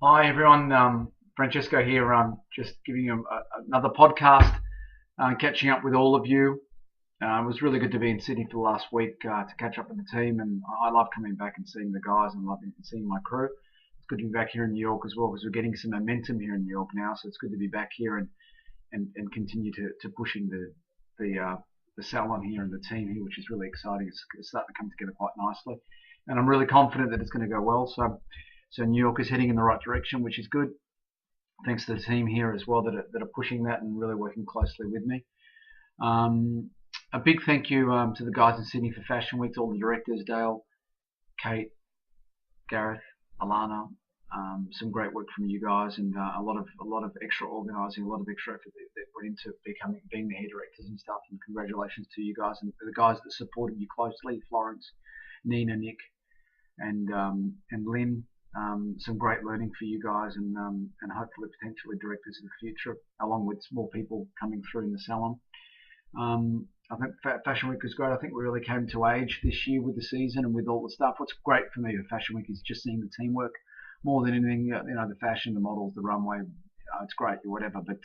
Hi everyone, Francesco here. Just giving you another podcast, catching up with all of you. It was really good to be in Sydney for the last week to catch up with the team, and I love coming back and seeing the guys and loving seeing my crew. It's good to be back here in New York as well because we're getting some momentum here in New York now, so it's good to be back here and continue to pushing the salon here and the team here, which is really exciting. It's starting to come together quite nicely, and I'm really confident that it's going to go well. So New York is heading in the right direction, which is good. Thanks to the team here as well that are pushing that and really working closely with me. Um, a big thank you to the guys in Sydney for Fashion Week, to all the directors, Dale, Kate, Gareth, Alana. Some great work from you guys, and a lot of extra organising, a lot of extra effort that went into being the hair directors and stuff. And congratulations to you guys and the guys that supported you closely, Florence, Nina, Nick, and Lynn. Some great learning for you guys, and hopefully potentially directors in the future, along with more people coming through in the salon. I think Fashion Week was great. I think we really came to age this year with the season and with all the stuff. What's great for me with Fashion Week is just seeing the teamwork more than anything. The fashion, the models, the runway. It's great, whatever, but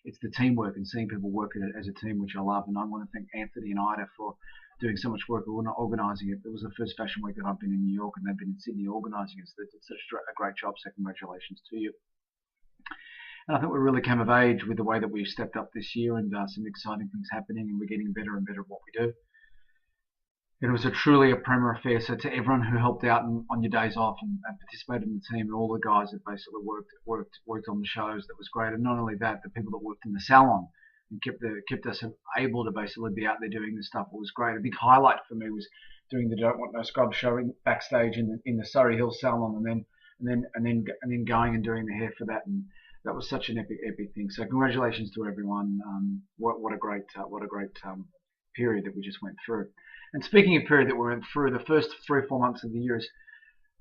it's the teamwork and seeing people work as a team, which I love. And I want to thank Anthony and Ida for doing so much work organising it. It was the first Fashion Week that I've been in New York, and they've been in Sydney organising it. So they did such a great job. So congratulations to you. And I think we really came of age with the way that we've stepped up this year, and some exciting things happening, and we're getting better and better at what we do. It was truly a premier affair. So to everyone who helped out on your days off and participated in the team, and all the guys that basically worked on the shows, that was great. And not only that, the people that worked in the salon and kept us able to basically be out there doing this stuff. It was great. A big highlight for me was doing the Don't Want No Scrub show backstage in the Surrey Hills salon, and then going and doing the hair for that. And that was such an epic thing. So congratulations to everyone. What a great period that we just went through. And speaking of period that we went through, the first 3 or 4 months of the year is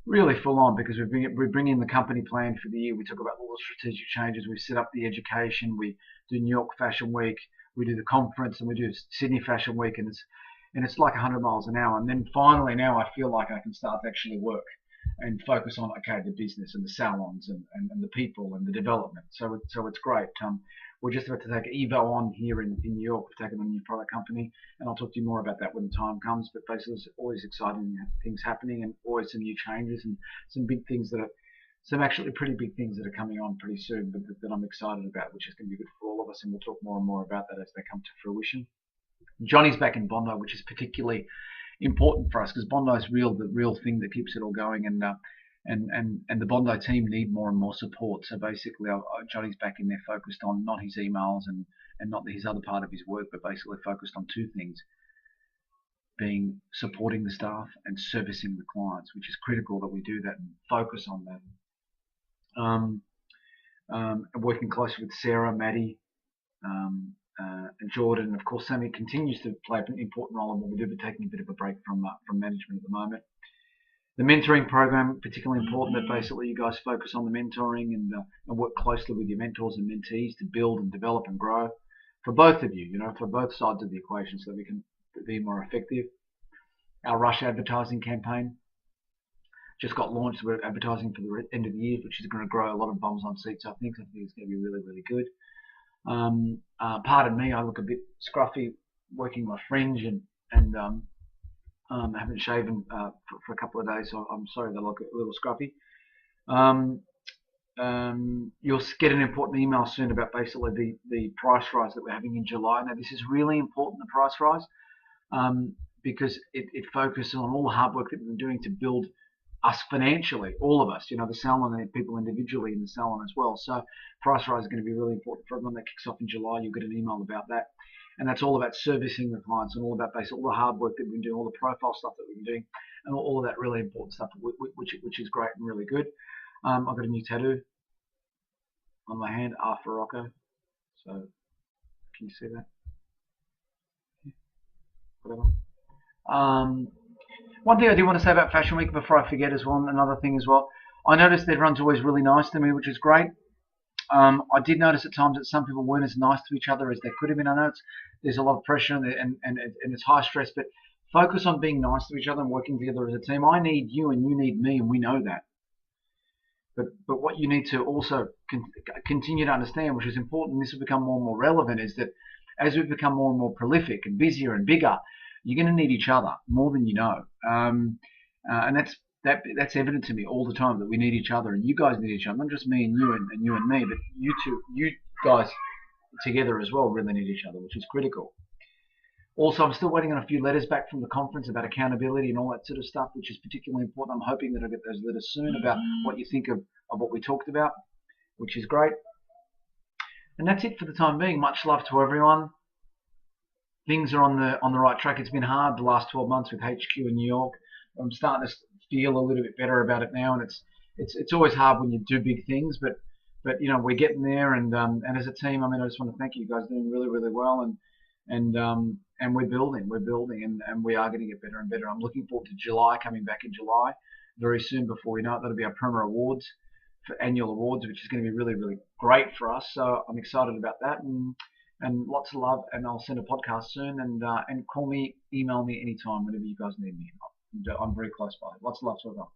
really full on because we bring in the company plan for the year. We talk about all the strategic changes. We set up the education. We do New York Fashion Week. We do the conference, and we do Sydney Fashion Week, and it's like 100 miles an hour. And then finally now I feel like I can start to actually work and focus on the business and the salons and the people and the development. So it's great. We're just about to take Evo on here in New York. We've taken on a new product company, and I'll talk to you more about that when the time comes. But basically, there's always exciting things happening, and always some new changes and some big things some actually pretty big things that are coming on pretty soon, but that I'm excited about, which is going to be good for all of us. And we'll talk more and more about that as they come to fruition. Johnny's back in Bondi, which is particularly important for us because Bondi is the real thing that keeps it all going, and the Bondi team need more and more support. So basically, Johnny's back in there, focused on not his emails and not his other part of his work, but basically focused on two things: being supporting the staff and servicing the clients, which is critical that we do that and focus on that. Working closely with Sarah, Maddie, and Jordan, and of course Sammy continues to play an important role in what we do, but taking a bit of a break from management at the moment. The mentoring program, particularly important that basically you guys focus on the mentoring and work closely with your mentors and mentees to build and develop and grow for both of you, for both sides of the equation, so that we can be more effective. Our Rush advertising campaign just got launched. We're advertising for the end of the year, which is going to grow a lot of bums on seats. I think it's going to be really, really good. Pardon me, I look a bit scruffy working my fringe and I haven't shaven for a couple of days, so I'm sorry that I look a little scruffy. You'll get an important email soon about basically the price rise that we're having in July. Now, this is really important, the price rise, because it focuses on all the hard work that we've been doing to build us financially, all of us, the salon and people individually in the salon as well. So price rise is going to be really important for everyone. That kicks off in July. You'll get an email about that. And that's all about servicing the clients and all about basically all the hard work that we've been doing, all the profile stuff that we've been doing, and all of that really important stuff, which is great and really good. I've got a new tattoo on my hand, R for Rocco. So can you see that? Whatever. One thing I do want to say about Fashion Week before I forget as well, another thing as well, I noticed that everyone's always really nice to me, which is great. I did notice at times that some people weren't as nice to each other as they could have been. I know there's a lot of pressure and it's high stress, but focus on being nice to each other and working together as a team. I need you and you need me, and we know that. But what you need to also continue to understand, which is important, and this will become more and more relevant, is that as we become more and more prolific and busier and bigger, you're going to need each other more than you know. And that's evident to me all the time, that we need each other, and you guys need each other, not just me and you and me, but you guys together as well really need each other, which is critical. Also, I'm still waiting on a few letters back from the conference about accountability and all that sort of stuff, which is particularly important. I'm hoping that I get those letters soon about what you think of what we talked about, which is great. And that's it for the time being. Much love to everyone. Things are on the right track. It's been hard the last 12 months with HQ in New York. I'm starting to feel a little bit better about it now, and it's always hard when you do big things, but you know, we're getting there, and as a team, I mean, I just want to thank you guys, doing really, really well, and we're building, and we are going to get better and better. I'm looking forward to July, coming back in July very soon. Before we know it, that'll be our Prema Awards, for annual awards, which is going to be really, really great for us. So I'm excited about that, and lots of love. And I'll send a podcast soon, and call me, email me anytime, whenever you guys need me. I'm very close by. Lots of love to everyone.